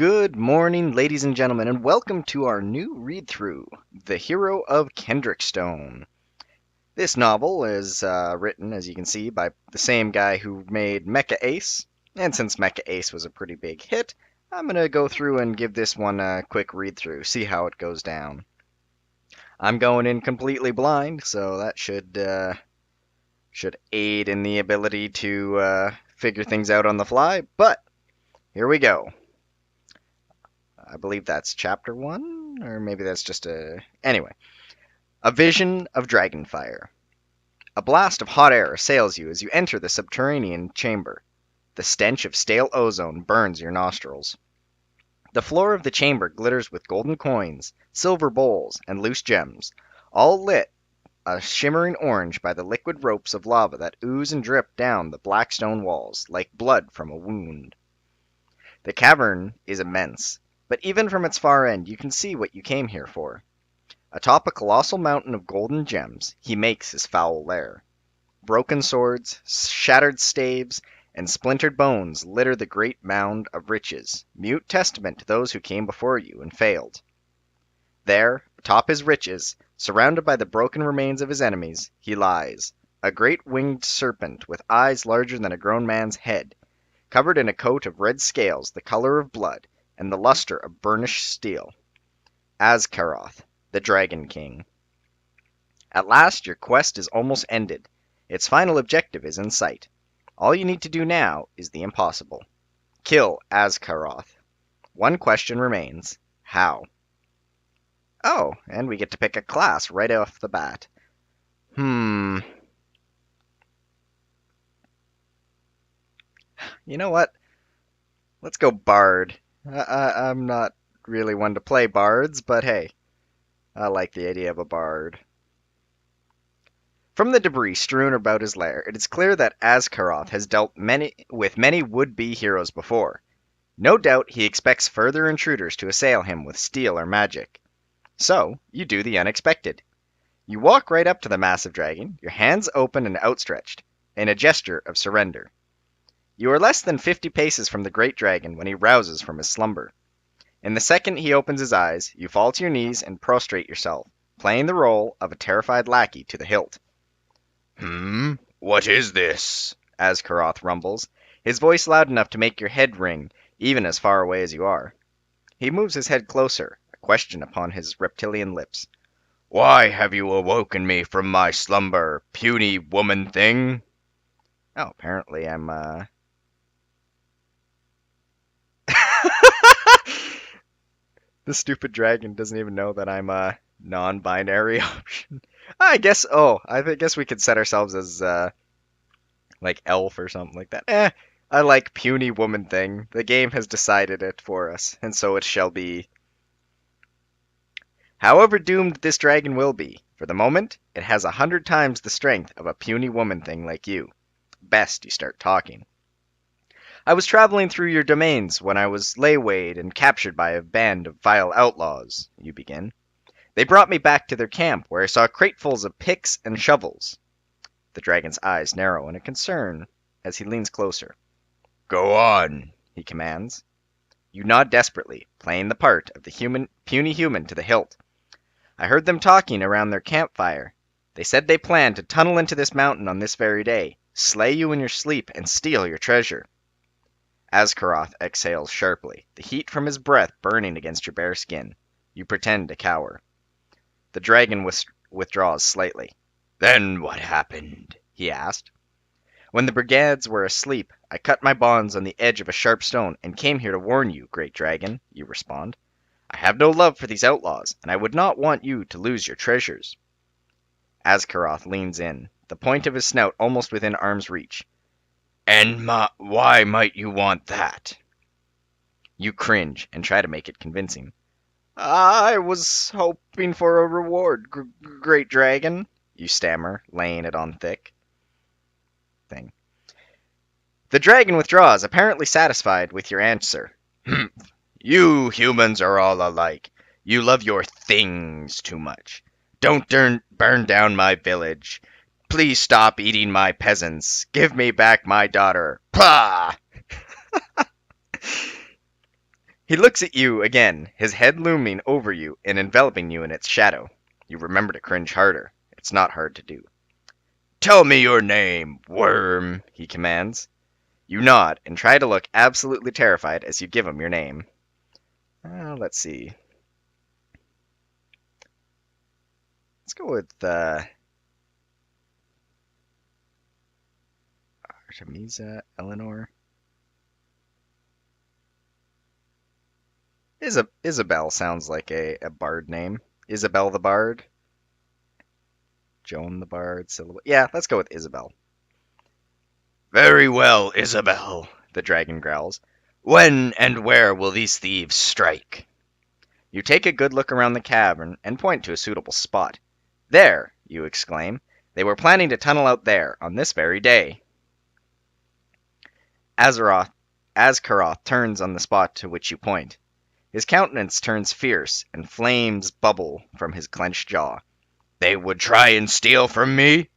Good morning, ladies and gentlemen, and welcome to our new read-through, The Hero of Kendrickstone. This novel is written, as you can see, by the same guy who made Mecha Ace, and since Mecha Ace was a pretty big hit, I'm going to go through and give this one a quick read-through, see how it goes down. I'm going in completely blind, so that should aid in the ability to figure things out on the fly, but here we go. I believe that's chapter 1, or maybe that's just a... Anyway. A vision of dragonfire. A blast of hot air assails you as you enter the subterranean chamber. The stench of stale ozone burns your nostrils. The floor of the chamber glitters with golden coins, silver bowls, and loose gems, all lit a shimmering orange by the liquid ropes of lava that ooze and drip down the black stone walls like blood from a wound. The cavern is immense, but even from its far end you can see what you came here for. Atop a colossal mountain of golden gems he makes his foul lair. Broken swords, shattered staves, and splintered bones litter the great mound of riches, mute testament to those who came before you and failed. There, atop his riches, surrounded by the broken remains of his enemies, he lies, a great winged serpent with eyes larger than a grown man's head, covered in a coat of red scales the color of blood, and the luster of burnished steel. Azkaroth, the Dragon King. At last your quest is almost ended. Its final objective is in sight. All you need to do now is the impossible. Kill Azkaroth. One question remains. How? Oh, and we get to pick a class right off the bat. You know what? Let's go Bard. I'm not really one to play bards, but hey, I like the idea of a bard. From the debris strewn about his lair, it is clear that Azkaroth has dealt with many would-be heroes before. No doubt he expects further intruders to assail him with steel or magic. So, you do the unexpected. You walk right up to the massive dragon, your hands open and outstretched, in a gesture of surrender. You are less than 50 paces from the great dragon when he rouses from his slumber. In the second he opens his eyes, you fall to your knees and prostrate yourself, playing the role of a terrified lackey to the hilt. What is this? Azkaroth rumbles, his voice loud enough to make your head ring, even as far away as you are. He moves his head closer, a question upon his reptilian lips. Why have you awoken me from my slumber, puny woman thing? Oh, apparently I'm, The stupid dragon doesn't even know that I'm a non-binary option. I guess we could set ourselves as, like elf or something like that. I like puny woman thing. The game has decided it for us, and so it shall be. However doomed this dragon will be, for the moment, it has 100 times the strength of a puny woman thing like you. Best you start talking. I was traveling through your domains when I was laywayed and captured by a band of vile outlaws, you begin. They brought me back to their camp, where I saw cratefuls of picks and shovels. The dragon's eyes narrow in a concern as he leans closer. Go on, he commands. You nod desperately, playing the part of the puny human to the hilt. I heard them talking around their campfire. They said they planned to tunnel into this mountain on this very day, slay you in your sleep, and steal your treasure. Azkaroth exhales sharply, the heat from his breath burning against your bare skin. You pretend to cower. The dragon withdraws slightly. Then what happened? He asked. When the brigades were asleep, I cut my bonds on the edge of a sharp stone and came here to warn you, great dragon, you respond. I have no love for these outlaws, and I would not want you to lose your treasures. Azkaroth leans in, the point of his snout almost within arm's reach. And why might you want that? You cringe and try to make it convincing. I was hoping for a reward, great dragon, you stammer, laying it on thick. The dragon withdraws, apparently satisfied with your answer. You humans are all alike. You love your things too much. Don't burn down my village. Please stop eating my peasants. Give me back my daughter. Pah! He looks at you again, his head looming over you and enveloping you in its shadow. You remember to cringe harder. It's not hard to do. Tell me your name, worm, he commands. You nod and try to look absolutely terrified as you give him your name. Let's see. Let's go with Artemisa Eleanor. Isabel sounds like a bard name. Isabel the Bard. Joan the Bard. Yeah, let's go with Isabel. Very well, Isabel, the dragon growls. When and where will these thieves strike? You take a good look around the cavern and point to a suitable spot. There, you exclaim. They were planning to tunnel out there on this very day. Azkaroth turns on the spot to which you point. His countenance turns fierce, and flames bubble from his clenched jaw. They would try and steal from me?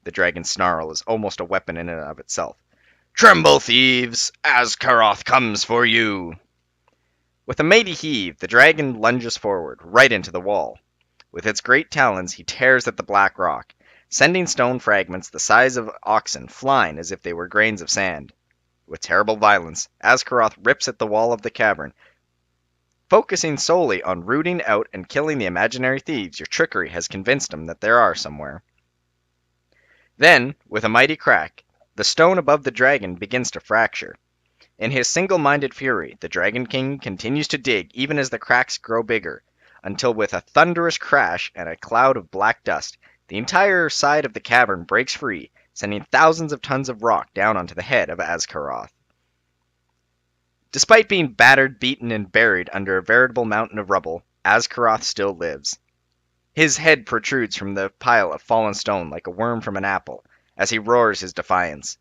The dragon's snarl is almost a weapon in and of itself. Tremble, thieves! Azkaroth comes for you! With a mighty heave, the dragon lunges forward, right into the wall. With its great talons, he tears at the black rock, sending stone fragments the size of oxen flying as if they were grains of sand. With terrible violence, Azkaroth rips at the wall of the cavern, focusing solely on rooting out and killing the imaginary thieves your trickery has convinced him that there are somewhere. Then, with a mighty crack, the stone above the dragon begins to fracture. In his single-minded fury, the Dragon King continues to dig even as the cracks grow bigger, until with a thunderous crash and a cloud of black dust, the entire side of the cavern breaks free, sending thousands of tons of rock down onto the head of Azkaroth. Despite being battered, beaten, and buried under a veritable mountain of rubble, Azkaroth still lives. His head protrudes from the pile of fallen stone like a worm from an apple, as he roars his defiance.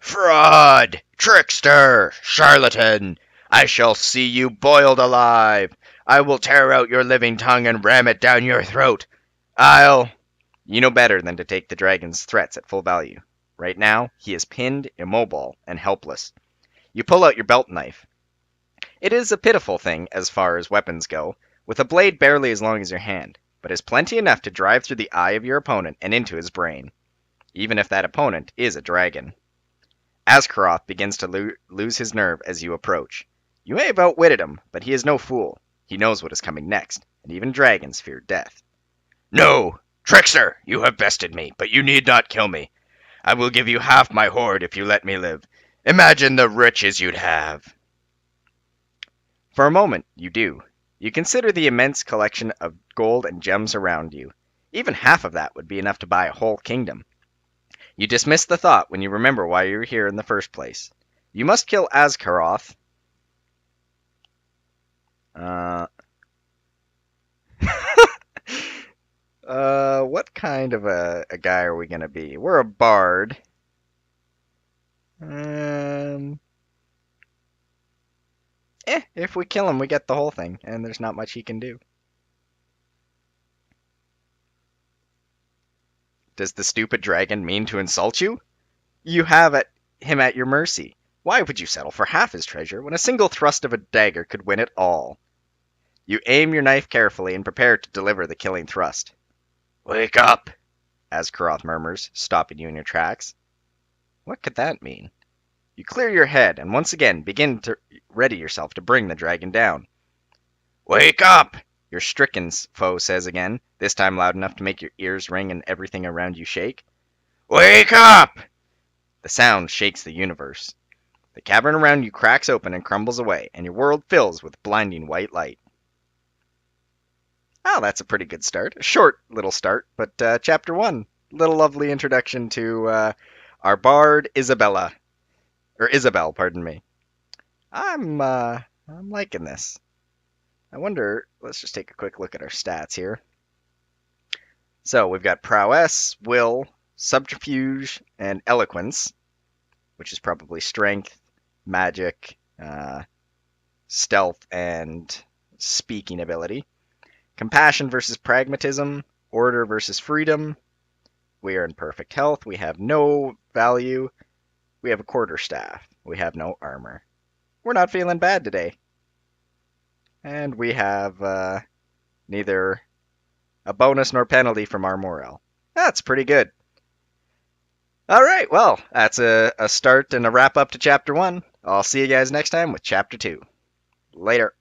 Fraud! Trickster! Charlatan! I shall see you boiled alive! I will tear out your living tongue and ram it down your throat! You know better than to take the dragon's threats at full value. Right now, he is pinned, immobile, and helpless. You pull out your belt knife. It is a pitiful thing as far as weapons go, with a blade barely as long as your hand, but is plenty enough to drive through the eye of your opponent and into his brain, even if that opponent is a dragon. Azkaroth begins to lose his nerve as you approach. You may have outwitted him, but he is no fool. He knows what is coming next, and even dragons fear death. No! Trickster! You have bested me, but you need not kill me. I will give you half my hoard if you let me live. Imagine the riches you'd have. For a moment, you do. You consider the immense collection of gold and gems around you. Even half of that would be enough to buy a whole kingdom. You dismiss the thought when you remember why you're here in the first place. You must kill Azkaroth. What kind of a guy are we going to be? We're a bard. If we kill him, we get the whole thing, and there's not much he can do. Does the stupid dragon mean to insult you? You have him at your mercy. Why would you settle for half his treasure when a single thrust of a dagger could win it all? You aim your knife carefully and prepare to deliver the killing thrust. Wake up, Azkaroth murmurs, stopping you in your tracks. What could that mean? You clear your head and once again begin to ready yourself to bring the dragon down. Wake up, your stricken foe says again, this time loud enough to make your ears ring and everything around you shake. Wake up! The sound shakes the universe. The cavern around you cracks open and crumbles away, and your world fills with blinding white light. Oh, that's a pretty good start. A short little start, but Chapter 1. Little lovely introduction to our bard, Isabel, pardon me. I'm liking this. I wonder, let's just take a quick look at our stats here. So we've got prowess, will, subterfuge, and eloquence, which is probably strength, magic, stealth, and speaking ability. Compassion versus pragmatism, order versus freedom. We are in perfect health. We have no value. We have a quarterstaff. We have no armor. We're not feeling bad today. And we have neither a bonus nor penalty from our morale. That's pretty good. All right, well, that's a start and a wrap up to Chapter 1. I'll see you guys next time with Chapter 2. Later.